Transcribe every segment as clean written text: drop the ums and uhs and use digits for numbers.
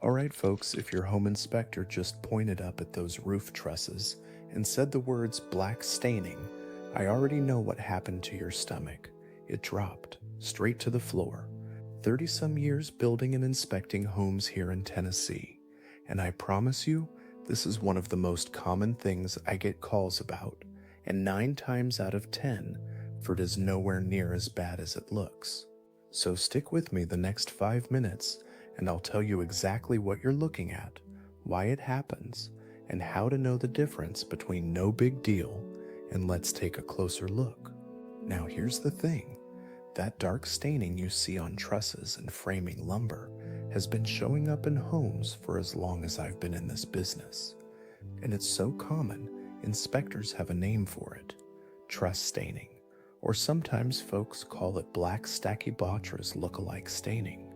Alright folks, if your home inspector just pointed up at those roof trusses and said the words black staining, I already know what happened to your stomach. It dropped, straight to the floor. 30 some years building and inspecting homes here in Tennessee. And I promise you, this is one of the most common things I get calls about, and 9 times out of 10, for it is nowhere near as bad as it looks. So stick with me the next 5 minutes and I'll tell you exactly what you're looking at, why it happens, and how to know the difference between no big deal and let's take a closer look. Now here's the thing, that dark staining you see on trusses and framing lumber has been showing up in homes for as long as I've been in this business. And it's so common, inspectors have a name for it, truss staining, or sometimes folks call it black stachybotrys look-alike staining.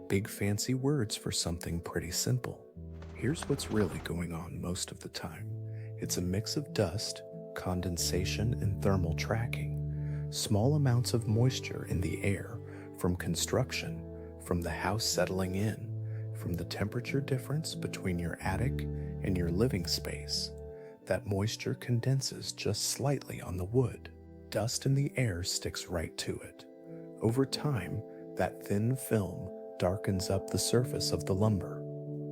Big fancy words for something pretty simple. Here's what's really going on most of the time. It's a mix of dust, condensation, and thermal tracking. Small amounts of moisture in the air from construction, from the house settling in, from the temperature difference between your attic and your living space. That moisture condenses just slightly on the wood. Dust in the air sticks right to it. Over time, that thin film darkens up the surface of the lumber.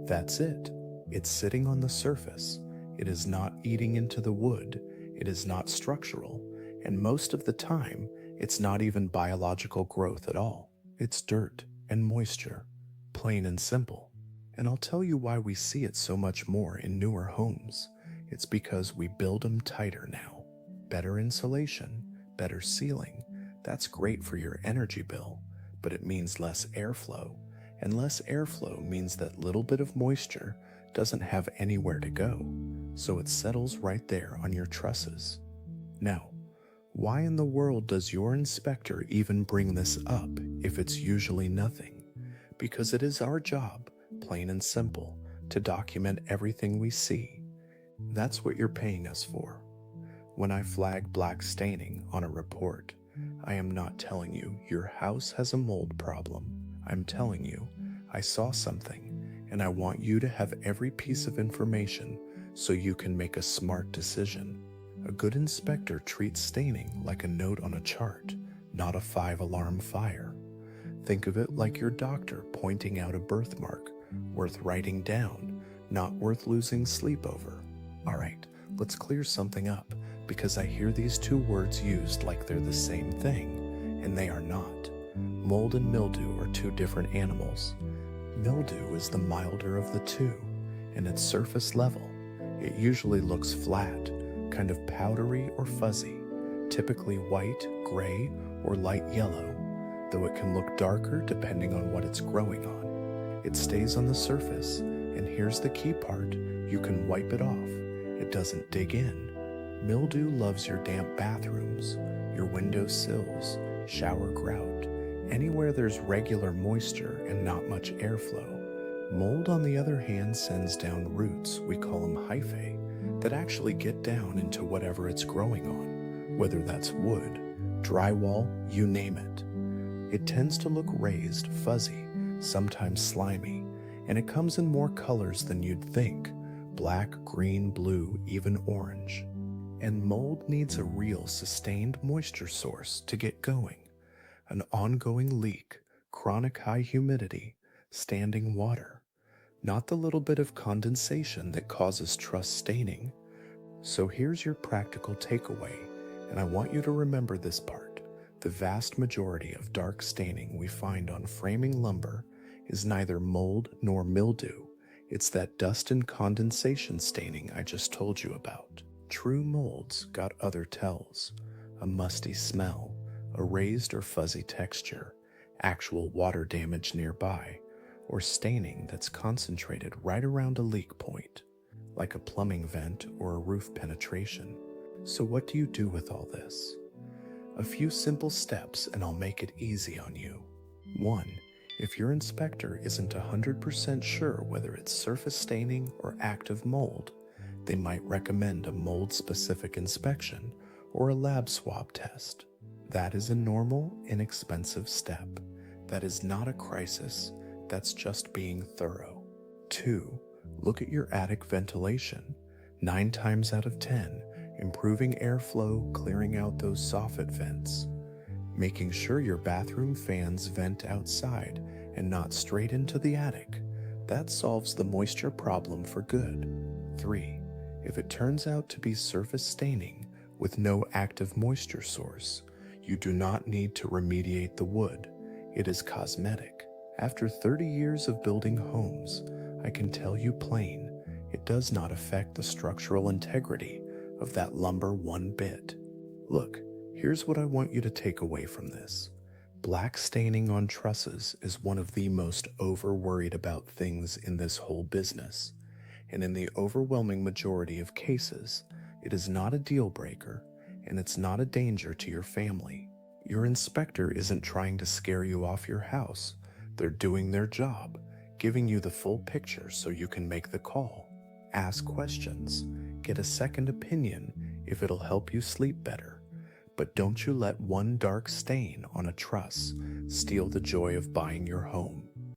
That's it. It's sitting on the surface. It is not eating into the wood. It is not structural. And most of the time, it's not even biological growth at all. It's dirt and moisture, plain and simple. And I'll tell you why we see it so much more in newer homes. It's because we build them tighter now. Better insulation, better sealing. That's great for your energy bill, but it means less airflow, and less airflow means that little bit of moisture doesn't have anywhere to go, so it settles right there on your trusses. Now, why in the world does your inspector even bring this up if it's usually nothing? Because it is our job, plain and simple, to document everything we see. That's what you're paying us for. When I flag black staining on a report, I am not telling you your house has a mold problem. I'm telling you, I saw something, and I want you to have every piece of information so you can make a smart decision. A good inspector treats staining like a note on a chart, not a 5-alarm fire. Think of it like your doctor pointing out a birthmark, worth writing down, not worth losing sleep over. All right, let's clear something up, because I hear these two words used like they're the same thing, and they are not. Mold and mildew are two different animals. Mildew is the milder of the two, and at surface level, it usually looks flat, kind of powdery or fuzzy, typically white, gray, or light yellow, though it can look darker depending on what it's growing on. It stays on the surface, and here's the key part, you can wipe it off. It doesn't dig in. Mildew loves your damp bathrooms, your window sills, shower grout, anywhere there's regular moisture and not much airflow. Mold, on the other hand, sends down roots, we call them hyphae, that actually get down into whatever it's growing on, whether that's wood, drywall, you name it. It tends to look raised, fuzzy, sometimes slimy, and it comes in more colors than you'd think, black, green, blue, even orange. And mold needs a real sustained moisture source to get going. An ongoing leak, chronic high humidity, standing water. Not the little bit of condensation that causes truss staining. So here's your practical takeaway, and I want you to remember this part. The vast majority of dark staining we find on framing lumber is neither mold nor mildew. It's that dust and condensation staining I just told you about. True molds got other tells, a musty smell, a raised or fuzzy texture, actual water damage nearby, or staining that's concentrated right around a leak point, like a plumbing vent or a roof penetration. So what do you do with all this? A few simple steps and I'll make it easy on you. 1. If your inspector isn't 100% sure whether it's surface staining or active mold, they might recommend a mold-specific inspection or a lab swab test. That is a normal, inexpensive step. That is not a crisis, that's just being thorough. 2. Look at your attic ventilation. 9 times out of 10, improving airflow, clearing out those soffit vents. Making sure your bathroom fans vent outside and not straight into the attic. That solves the moisture problem for good. 3. If it turns out to be surface staining with no active moisture source, you do not need to remediate the wood. It is cosmetic. After 30 years of building homes, I can tell you plain, it does not affect the structural integrity of that lumber one bit. Look, here's what I want you to take away from this. Black staining on trusses is one of the most over-worried about things in this whole business, and in the overwhelming majority of cases, it is not a deal breaker, and it's not a danger to your family. Your inspector isn't trying to scare you off your house. They're doing their job, giving you the full picture so you can make the call. Ask questions, get a second opinion if it'll help you sleep better. But don't you let one dark stain on a truss steal the joy of buying your home.